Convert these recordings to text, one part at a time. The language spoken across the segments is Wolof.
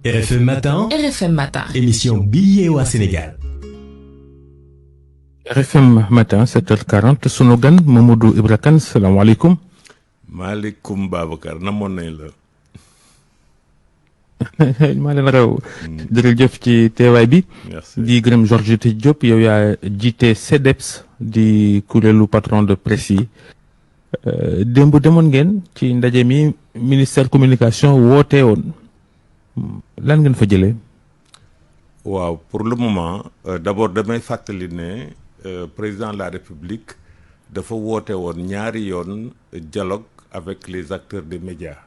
RFM Matin, RFM Matin. émission Billet au Sénégal. RFM Matin 7h40 sunu gan Mamadou Ibra Kane salaamaaleykum. maaleykum Babacar namoon nañ la. maa leen raw. jërëjëf ci teewaay bi. merci di gërëm Georges Diop yow yaa jiite CDEPS di kuréelu patron de presse yi. démb demoon ngeen ci ndaje mi ministère communication woote woon lan ngeen fa jëlee. waaw pour le moment d'abord damay fàttali ne président de la République dafa woote woon ñaari yoon dialogue avec les acteurs des médias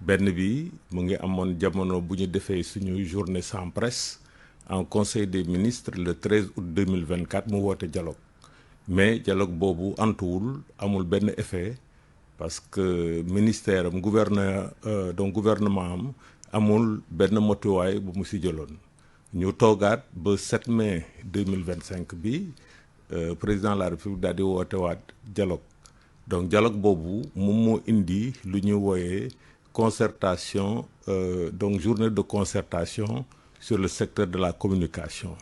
benn bi mu ngi amoon jamono bu ñu defee suñu journée sans presse en conseil des ministres le 13 août 2024 mu woote dialogue mais dialogue boobu antuwul amul benn effet parce que ministère am gouvernement am amul benn motuwaay bu mu si jëloon ñu toogaat ba 7 mai 2025 bi président de la République daal di woote waat dialogue donc dialogue boobu moom moo indi lu ñu wooyee concertation donc journée de concertation sur le secteur de la communication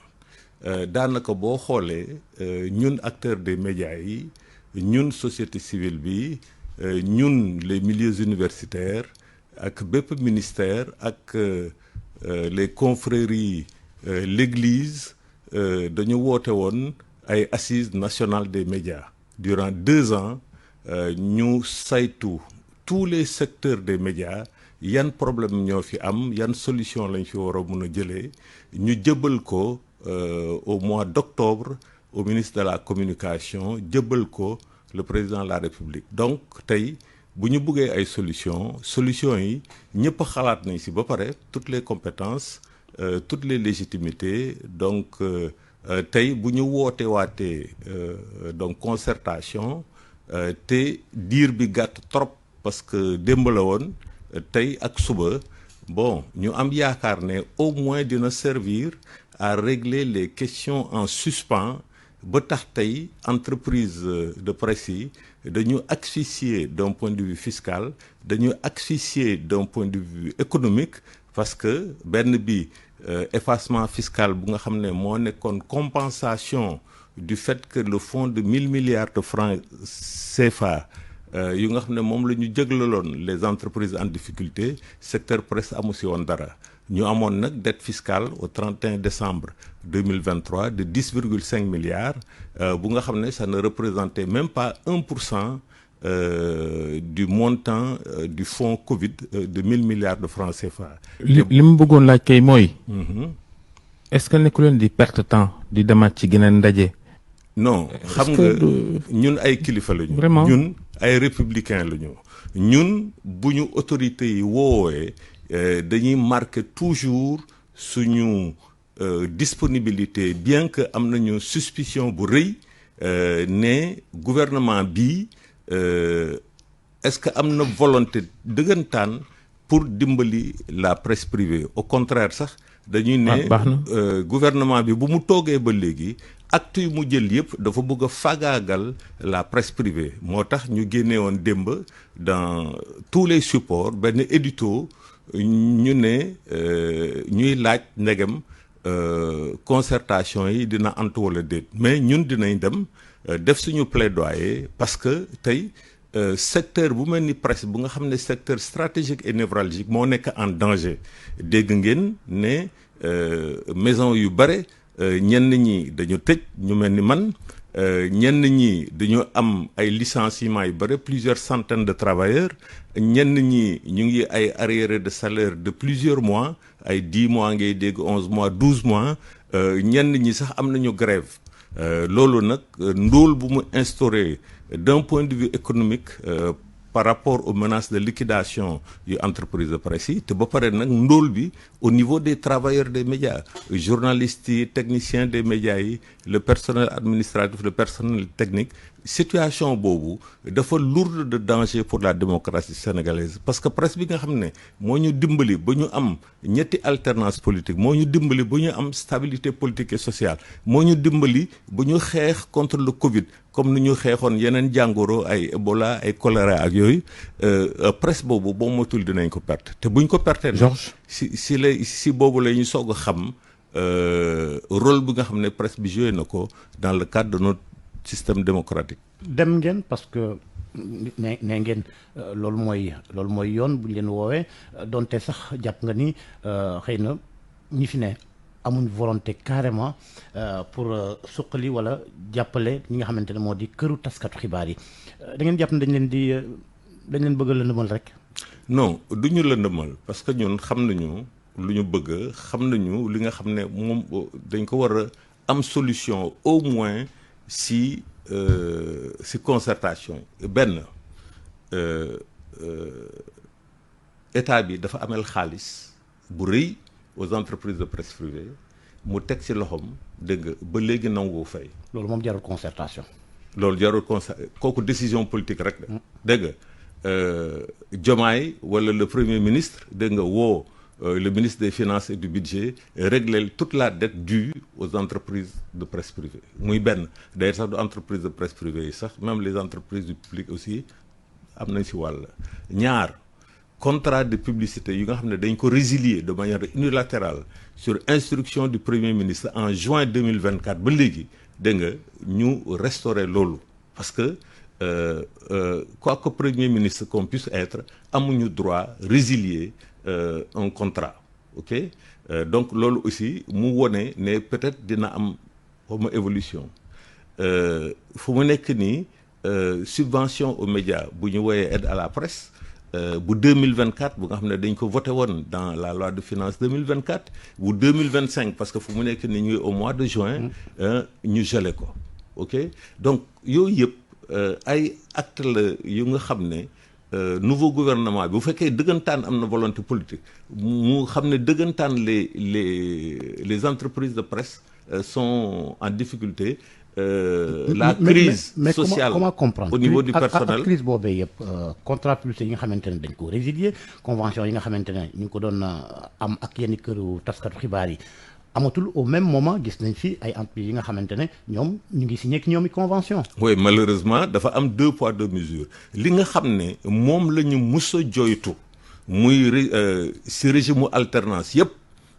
daanaka boo xoolee ñun acteurs des médias yi ñun société civile bi ñun les milieux universitaires ak bépp ministère ak les confréries l'église dañu woote woon ay assises nationales des médias durant 2 ans ñu saytu tous les secteurs des médias yan problème ñoo fi am yan solution lañ fi war a mun a jëlee ñu jëbal ko au mois d'octobre au ministre de la communication jëbal ko le président de la République donc tey bu ñu buggee ay solution yi ñëpp xalaat nañ si ba pare toutes les compétences toutes les légitimités donc tey bu ñu woote waatee donc concertation te diir bi gàtt trop parce que démb la woon tey ak suba bon ñu am yaakaar ne au moins dina servir à régler les questions en suspens ba tax tey entreprise de presse yi dañu asphyxier d'un point de vue fiscal dañu asphyxier d'un point de vue économique parce que benn bi effacement fiscal bu nga xam ne moo nekkoon compensation du fait que le fonds de 1000 milliards de francs CFA yu nga xam ne moom la ñu jëglaloon les entreprises en difficulté secteur presse amu si woon dara ñu amoon nag dette fiscale au 31 décembre 2023 de 10,5 milliards bu nga xam ne ça ne représentait même pas 1% du montant du fonds Covid de 1000 milliards de francs CFA. li mu bëggoon laaj kay mooy. est-ce que nekku leen di perte temps di demaat ci geneen ndaje. non xam nga ñun ay kilifa lañu. vraiment ñun ay républicains lañu. ñun bu ñu autorités yi woowee dañuy marquer toujours suñu disponibilité bien que am nañu suspicion bu rëy ne gouvernement bi est-ce que am na volonté dëggantaan pour dimbali la presse privée au contraire sax dañuy ne gouvernement bi bu mu toogee ba léegi actes yu mu jël yëpp dafa bëgg a fagaagal la presse privée moo tax ñu génne woon démb dans tous les supports benn édito ñu ne ñuy laaj ndegem concertation yi dina antu wala déet mais ñun dinañ dem def suñu plaidoyer parce que tey secteur bu mel ni presse bu nga xam ne secteur stratégique et névralgique moo nekk en danger dégg ngeen ne maison yu bare ñenn ñi dañu tëj ñu mel ni man ñenn ñi dañu am ay licenciements yu bare plusieurs centaines de travailleurs ñenn ñi ñu ngi ay arriérés de salaire de plusieurs mois ay 10 mois ngay dégg 11 mois 12 mois ñenn ñi sax am nañu grève loolu nag ndóol bu mu instauré d'un point de vue économique par rapport aux menaces de liquidation yu entreprise de presse yi te ba pare nag ndóol bi au niveau des travailleurs des médias journalistes yi techniciens des médias yi le personnel administratif le personnel technique situation boobu dafa lourde de danger pour la démocratie sénégalaise parce que presse bi nga xam ne moo ñu dimbali ba ñu am ñetti alternance politique moo ñu dimbali ba ñu am stabilité politique et sociale moo ñu dimbali ba ñu xeex contre le Covid comme ni ñu xeexoon yeneen jàngoro ay Ebola ay choléra ak yooyu presse boobu boo motul dinañ ko perte te buñ ko perte Georges si boobu la ñu soog a xam rôle bi nga xam ne presse bi joué na ko dans le cadre de notre système démocratique. dem ngeen parce que ne ngeen loolu mooy yoon bu ñu leen woowee donte sax jàpp nga ni xëy na ñi fi ne amuñ volonté carrément pour suqali wala jàppale ñi nga xamante ne moo di këru taskatu xibaar yi da ngeen jàpp ne dañ leen bëgg a lëndëmal rek. non du ñu lëndëmal parce que ñun xam nañu lu ñu bëgg xam nañu li nga xam ne moom dañ ko war a am solution au moins si concertation benn état bi dafa amel xaalis bu rëy aux entreprises de presse privée mu teg ci loxoom dégg nga ba léegi nangu fay. loolu moom jarul concertation. loolu jarul kooku décision politique rek la. dégg nga Diomaye wala le premier ministre dégg nga woo. Le ministre des Finances et du Budget régler toute la dette due aux entreprises de presse privée muy benn d'ailleurs sax du entreprise de presse privée yi sax même les entreprises du public aussi am nañ ci wàll. ñaar contrat de publicité yu nga xam ne dañ ko résilier de manière unilatérale sur instruction du premier ministre en juin 2024 ba léegi dégg nga ñu restaurer loolu parce que quoi que premier ministre qu'on puisse être amuñu droit résilier un contrat ok donc loolu aussi mu wone ne peut-être dina am xawma évolution fu mu nekk nii subvention aux médias bu ñu woyee aide à la presse bu 2024 bu nga xam ne dañ ko voté woon dans la loi de finances 2024 bu 2025 parce que fu mu nekk nii ñu ngi au mois de juin ñu gelé ko ok donc yooyu yëpp ay acte la yu nga xam ne nouveau gouvernement bi bu fekkee dëggantaan am na volonté politique mu xam ne dëggantaan les entreprises de presse sont en difficulté la crise sociale comment comprendre au niveau du personnel ak crise boobee yëpp contrat publicité yi nga xamante ne dañ ko résilier convention yi nga xamante ne ñu ngi ko doon am ak yenn këru taskatu xibaar yi amatul au même moment gis nañ fi ay entreprises yi nga xamante ne ñoom ñu ngi signé ak ñoom i convention. oui malheureusement dafa am 2 poids 2 mesures li nga xam ne moom la ñu mus a joytu muy si régime mu alternance yëpp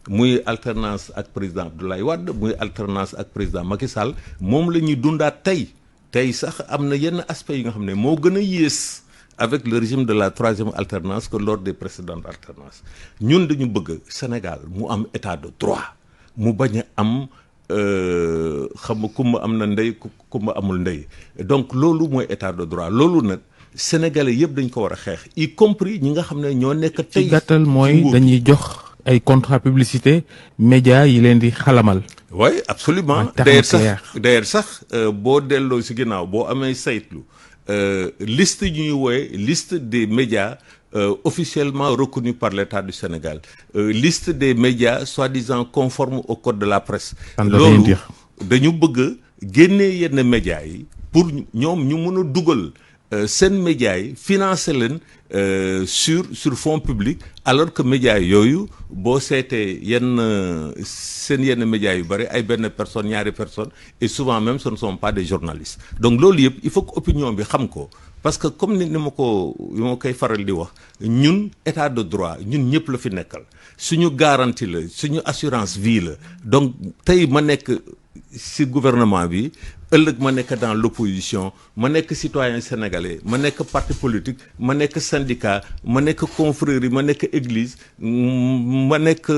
muy alternance ak président Abdoulaye Wade muy alternance ak président Macky Sall moom la ñuy dundaat tey sax am na yenn aspects yi nga xam ne moo gën a yées avec le régime de la 3e alternance que lors des précédentes alternances ñun dañu bëgg Sénégal mu am état de droit. mu bañ a am xam nga kumba am na ndey kumba amul ndey donc loolu mooy état de droit loolu nag sénégalais yëpp dañ ko war a xeex y compris ñi nga xam ne ñoo nekk tey. ci gàttal mooy dañuy jox ay contrat publicité média yi leen di xalamal. oui absolument d'ailleurs sax boo delloo si ginnaaw boo amee saytlu liste yu ñuy wooye liste des médias. Officiellement reconnu par l'État du Sénégal liste des médias soi-disant conformes au code de la presse loolu dañu bëgg génnee yenn médias yi pour ñoom ñu mën a dugal seen médias yi financer leen sur fonds publics alors que médias yooyu boo seetee seen yenn médias yu bëri ay benn personne ñaari personne et souvent même ce ne sont pas des journalistes donc loolu yëpp il faut que opinion bi xam ko parce que comme ni ma koy faral di wax ñun état de droit ñun ñëpp la fi nekkal suñu garantie la suñu assurance vie la donc tey ma nekk ci gouvernement bi ëllëg ma nekk dans l'opposition ma nekk citoyen sénégalais ma nekk parti politique ma nekk syndicat ma nekk confrérie ma nekk église ma nekk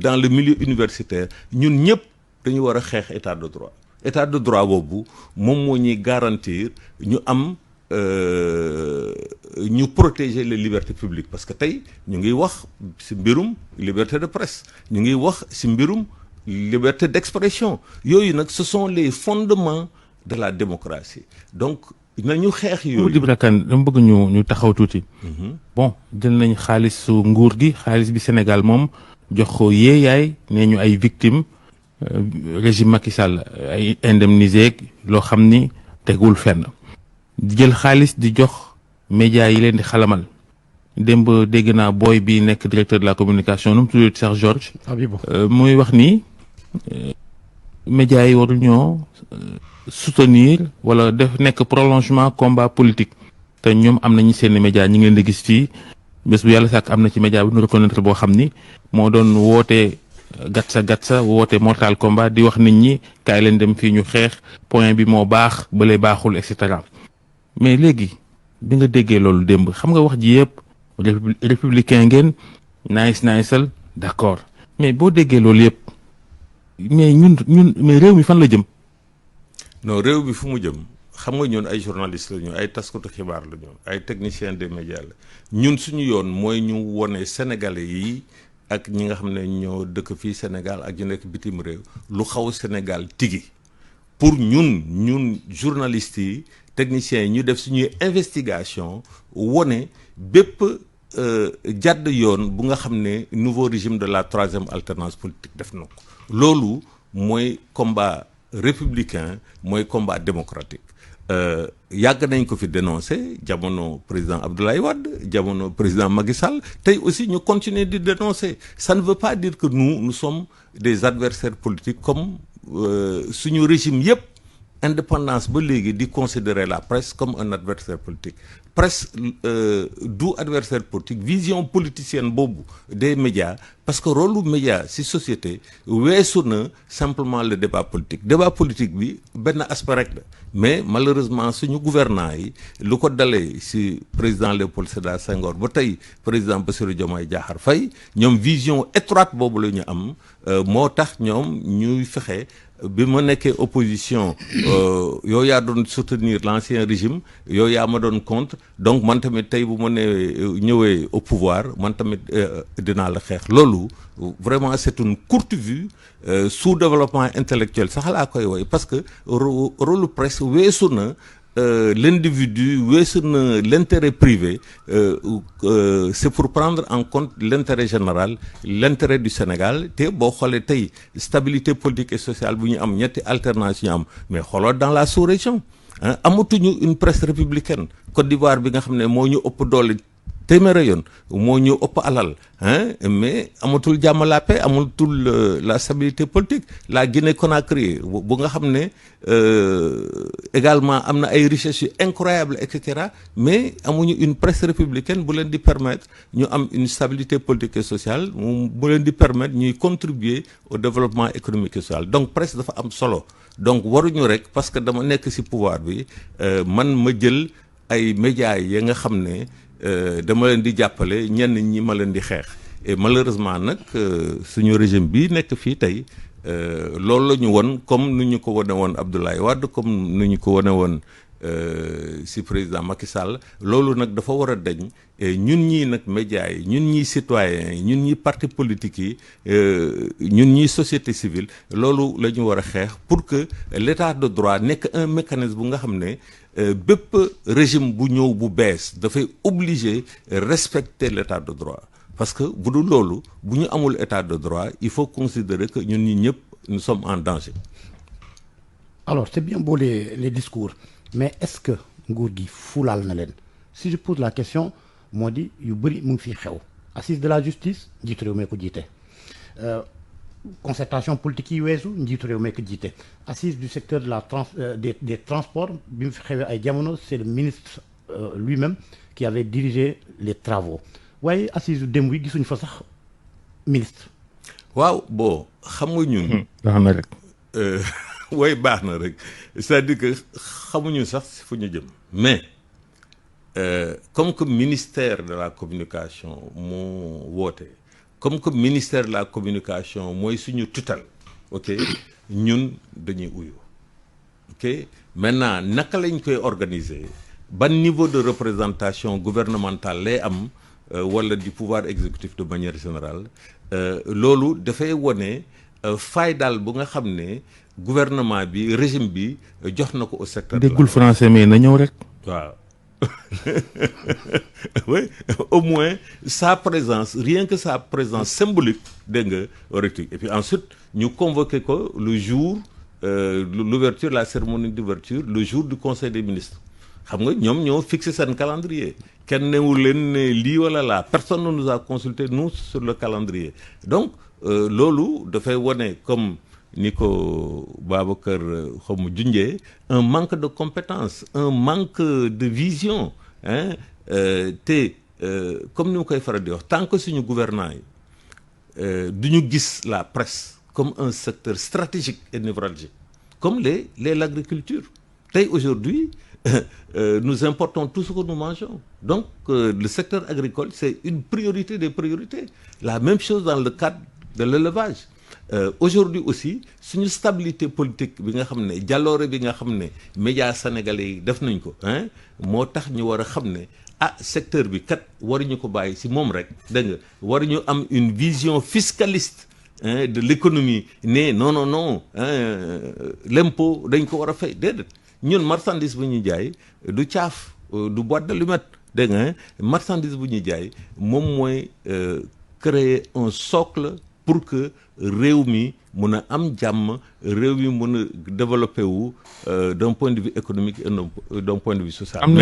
dans le milieu universitaire ñun ñëpp dañu war a xeex état de droit boobu moom moo ñuy garantir ñu am ñu protéger les libertés publiques parce que tey ñu ngi wax ci mbirum liberté de presse ñu ngi wax ci mbirum liberté d'expression yooyu nag ce sont les fondements de la démocratie donc nañu xeex yooyu. Djibril Kane dama bëgg ñu taxaw tuuti. bon jël nañ xaalisu nguur gi xaalis bi Sénégal moom jox ko yeeyaay nee ñu ay victimes régime Macky Sall ay indemnisé loo xam ni tegul fenn jël xaalis di jox média yi leen di xalamal démb dégg naa booy bi nekk directeur de la communication nu mu tudd Cheikh Georges muy wax ni média yi waru ñoo soutenir wala def nekk prolongement combat politique te ñoom am nañu seen média ñi ngi leen di gis fii bés bu yàlla sàkk am na ci média bu ñu reconnaître boo xam ni moo doon wootee gatsa woote mortal combat di wax nit ñi kaay leen dem fii ñu xeex point bi moo baax bële baaxul et cetera mais léegi bi nga déggee loolu démb xam nga wax ji yëpp républicain ngeen naisal d'accord mais boo déggee loolu yëpp mais ñun mais réew mi fan la jëm. non réew bi fu mu jëm xam nga ñun ay journalistes la ñu ay taskatu xibaar la ñu ay techniciens des médias la ñun suñu yoon mooy ñu wone sénégalais yi ak ñi nga xam ne ñoo dëkk fii Sénégal ak ñu nekk bitim réew lu xaw Sénégal tigi pour ñun journalistes yi techniciens yi ñu def suñuy investigation wone bépp jàdd yoon bu nga xam ne nouveau régime de la troisième alternance politique def na ko loolu mooy combat républicain mooy combat démocratique yàgg nañ ko fi dénoncer jamono président Abdoulaye Wade jamono président Macky Sall tey aussi ñu continuer di dénoncer ça ne veut pas dire que nous sommes des adversaires politiques comme suñu régime yépp indépendance ba léegi di considérer la presse comme un adversaire politique presse du adversaire politique vision politicienne boobu des médias parce que rôle lu média ci société weesu na simplement le débat politique bi benn aspect rek la mais malheureusement suñu gouvernants yi lu ko dalee ci président Léopold Sédar Senghor ba tey président Bassirou Diomaye Diakhar Faye ñoom vision étroite boobu la ñu am moo tax ñoom ñuy fexe bi ma nekkee opposition yow yaa doon soutenir l'ancien régime yow yaa ma doon contre donc man tamit tey bu ma ñëwee au pouvoir man tamit dinaa la xeex loolu vraiment c'est une courte vue sous-développement intellectuel sax laa koy woy parce que rôle presse weesu na l'individu weesu na l'intérêt privé c'est pour prendre en compte l'intérêt général l'intérêt du Sénégal te boo xoolee tey stabilité politique et sociale bu ñu am ñetti alternance ñu am mais xooloo dans la sous-région amatuñu une presse républicaine Côte d'Ivoire bi nga xam ne moo ñu ëpp doole téeméeri yoon moo ñu ëpp alal mais amatul jàmm la paix amatul la stabilité politique la Guinée Conakry bu nga xam ne également am na ay richesses yu incroyables et cetera mais amuñu une presse républicaine bu leen di permettre ñu am une stabilité politique et sociale bu leen di permettre ñuy contribuer au développement économique et social donc presse dafa am solo donc waruñu rek parce que dama nekk ci pouvoir bi man ma jël ay médias yi nga xam ne dama leen di jàppale ñenn ñi ma leen di xeex et malheureusement nag suñu régime bi nekk fii tey loolu la ñu won comme nu ñu ko wane woon Abdoulaye Wade comme nu ñu ko wane woon ci président Macky Sall loolu nag dafa war a dañ ñun ñii nag médias yi ñun ñii citoyens yi ñun ñii partis politiques yi ñun ñii société civile loolu la ñu war a xeex pour que l'état de droit nekk un mécanisme bu nga xam ne bépp régime bu ñëw bu bees dafay obligé respecter l'état de droit parce que bu dul loolu bu ñu amul état de droit il faut considérer que ñun ñi ñëpp nous sommes en danger. Alors c'est bien beau les discours mais est-ce que nguur gi fulaal na leen si je pose la question moo di yu bëri mu ngi fii xew assise de la justice njiitu réew mee ko jiite concertation politique yi weesu njiitu réew mee ko jiite assise du secteur de la des transports bi mu fi xewee ay jamono c'est le ministre lui-même qui avait dirigé les travaux waaye assise yu démb yi gisuñu fa sax ministre. waaw bon xam nga ñun. baax na rek. way baax na rek c'est-à-dire que xamuñu sax fu ñu jëm mais comme que ministère de la communication moo woote comme que ministère de la communication mooy suñu tutelle ok ñun dañuy uyu ok maintenant naka lañ koy organiser ban niveau de représentation gouvernementale lay am wala du pouvoir exécutif de manière générale loolu dafay wone faay daal bu nga xam ne gouvernement bi régime bi jox na ko au secteur. déggul français mais na ñëw rek. waaw oui au moins sa présence rien que sa présence symbolique dégg nga rectique et puis ensuite ñu convoqué ko le jour l'ouverture, la cérémonie d'ouverture le jour du conseil des ministres xam nga ñoom ñoo fixé seen calendrier kenn newul leen ne lii wala laa personne ne nous a consulté nous sur le calendrier donc loolu dafay wone comme ni ko Babacar xaw ma junjee un manque de compétence un manque de vision hein comme ni ma koy faral di wax tant que suñu gouvernants yi du ñu gis la presse comme un secteur stratégique et névralgique comme l'agriculture tey aujourd'hui nous importons tout ce que nous mangeons donc le secteur agricole c'est une priorité des priorités la même chose dans le cadre de l'élevage aujourd'hui aussi suñu stabilité politique bi nga xam ne jàlloore bi nga xam ne médias sénégalais yi def nañ ko hein moo tax ñu war a xam ne secteur bi kat waruñu ko bàyyi ci moom rek dégg nga waruñu am une vision fiscaliste de l'économie ne non l'impôt dañ ko war a fay déedéet ñun marchandise bu ñuy jaay du caaf du boîte d'allumettes dégg nga marchandise bu ñuy jaay moom mooy créer un socle pour que réew mi mun a am jàmm réew mi mun a développer wu d'un point de vue économique et d'un point de vue social. am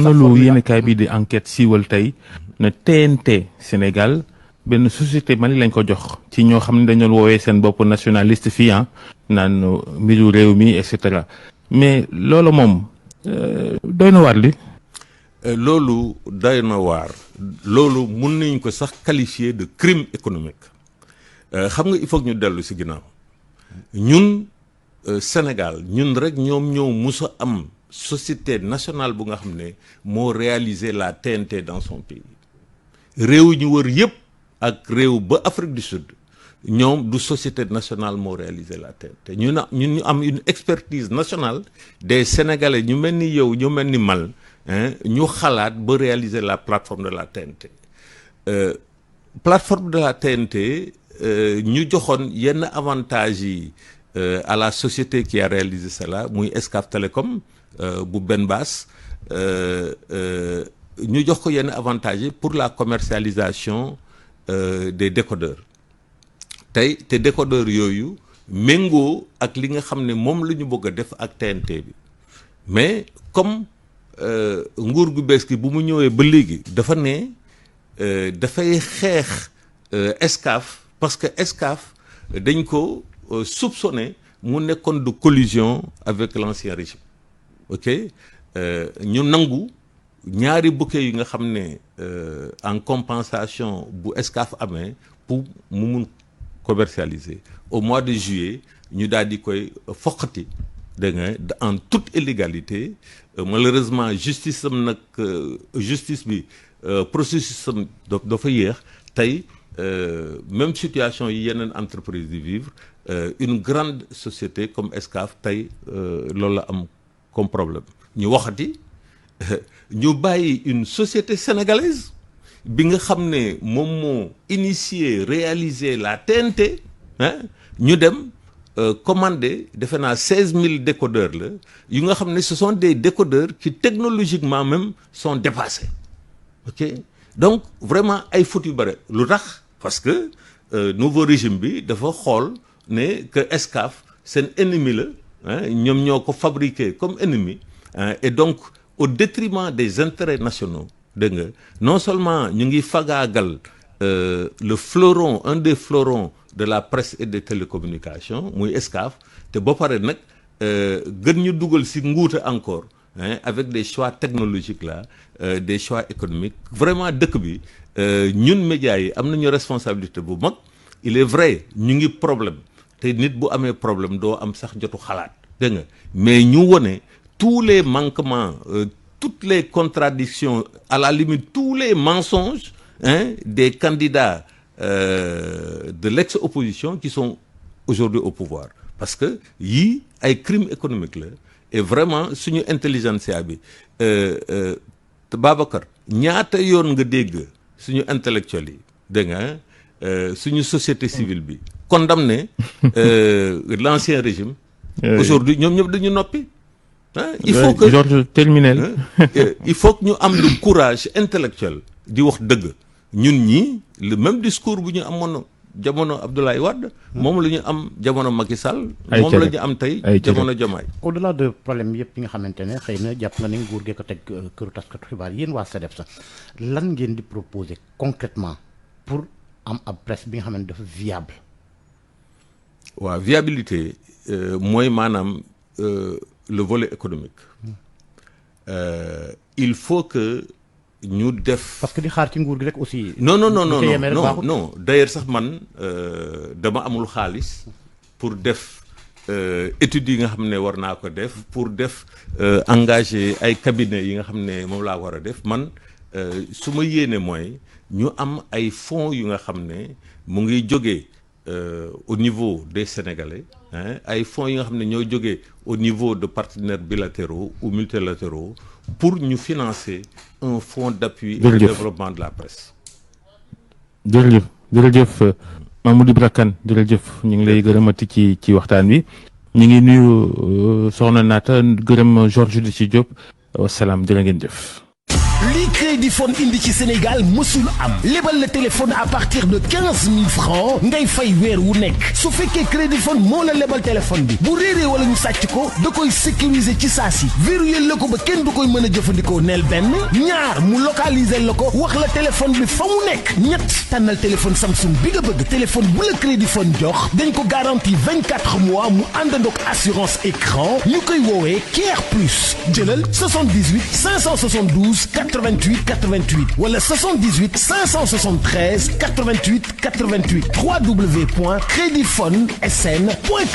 na lu yéenekaay bi di enquête siiwal tey ne TNT Sénégal benn société Mali lañ ko jox ci ñoo xam ne dañoo woowee seen bopp nationaliste fii naan mbiru réew mi et cetera mais loolu moom doy na waar li. loolu doy na waar loolu mun nañ ko sax qualifier de crime économique xam nga il faut que ñu dellu ci ginnaaw ñun Sénégal ñun rek ñoom ñoo mus a am société nationale bu nga xam ne moo réaliser la TNT dans son pays réew ñu wër yëpp ak réew ba Afrique du Sud ñoom du société nationale moo réaliser la TNT ñun ñu am une expertise nationale des Sénégalais ñu mel ni yow ñu mel ni mal ñu xalaat ba réaliser la plateforme de la TNT plateforme de la TNT ñu joxoon yenn avantages yi à la société qui a réalisé cela muy Excaf Télécom bu Benbass ñu jox ko yenn avantages yi pour la commercialisation des décodeurs tey te décodeurs yooyu méngoo ak li nga xam ne moom la ñu bëgg a def ak TNT bi mais comme nguur gu bees gi bu mu ñëwee ba léegi dafa ne dafay xeex Excaf parce que Excaf dañ ko soupçonné mu nekkoon de collusion avec l'ancien régime ok ñu nangu ñaari bouquet yi nga xam ne en compensation bu Excaf amee pour mu mun commercialiser au mois de juillet ñu daal di koy foqati dégg nga en toute illégalité malheureusement justice bi processus am dafa yéex tey même situation yi yeneen entreprise di vivre une grande société comme Excaf tey loolu la am comme problème ñu waxati ñu bàyyi une société sénégalaise bi nga xam ne moom moo initié réalisé la TNT ñu dem commandé defe naa 16000 décodeurs la yu nga xam ne ce sont des décodeurs qui technologiquement même sont dépassés ok donc vraiment ay fautes yu bare lu tax parce que nouveau régime bi dafa xool ne que Excaf seen ennemi la ñoom ñoo ko fabriqué comme ennemi et donc au détriment des intérêts nationaux dégg nga non seulement ñu ngi fagaagal le fleuron un des fleurons de la presse et des télécommunications muy Excaf te ba pare nag gën ñu dugal ci nguute encore avec des choix technologiques là des choix économiques vraiment dëkk bi ñun médias yi am nañu responsabilité bu mag il est vrai ñu ngi problème te nit bu amee problème doo am sax jotu xalaat dégg nga mais ñu wone tous les manquements toutes les contradictions à la limite tous les mensonges des candidats de l'ex-opposition qui sont aujourd'hui au pouvoir parce que yii ay crimes économiques la et vraiment suñu intelligentsia bi Babacar ñaata yoon nga dégg suñu intellectuels yi dégg nga suñu société civile bi condamné l'ancien régime aujourd'hui ñoom ñëpp dañu noppi il faut que Georges terminel il faut que ñu am le courage intellectuel di wax dëgg ñun ñi le même discours bu ñu amoon jamono Abdoulaye Wade. moom la ñu am jamono Macky Sall. moom la ñu am tey jamono Diomaye. au-delà de problème yëpp yi nga xamante ne xëy na jàpp nga ne nguur gee ko teg këru taskatu xibaar yéen waa SEDEPS sax lan ngeen di proposer concrètement pour am ab presse bi nga xam ne dafa viable. waaw viabilité mooy maanaam le volet économique. Il faut que ñu def. parce que di xaar ci nguur gi rek aussi. non d'ailleurs sax man dama amul xaalis pour def études yi nga xam ne war naa ko def pour def engager ay cabinets yi nga xam ne moom laa war a def man su ma yéene mooy ñu am ay fonds yu nga xam ne mu ngi jógee au niveau des Sénégalais ay fonds yi nga xam ne ñoo jógee au niveau de partenaires bilatéraux ou multilatéraux pour ñu financer un fonds d'appui au développement de la presse. jërëjëf Mamadou Ibra Kane jërëjëf ñu ngi lay gërëmati ci waxtaan wi ñu ngi nuyu soxna Naata gërëm Georges Di ci Diop wasalaam jërë ngeen jëf. li Crédifone indi ci Sénégal mësul am lebal la téléphone à partir de 15 000 francs ngay fay weer wu nekk su fekkee Crédifone moo la lebal téléphone bi bu réeree wala ñu sàcc ko da koy sécuriser ci saa si verrouiller la ko ba kenn du koy mën a jëfandikoo neel benn ñaar mu localiser la ko wax la téléphone bi fa mu nekk ñett tànnal téléphone Samsung bi nga bëgg téléphone bu la Crédifone jox dañ ko garantie 24 mois mu àndandoog assurance écran ñu koy woowee Care Plus jëlal 78 572 88 88 wala 78 573 88 88 www.crediphone.sn.com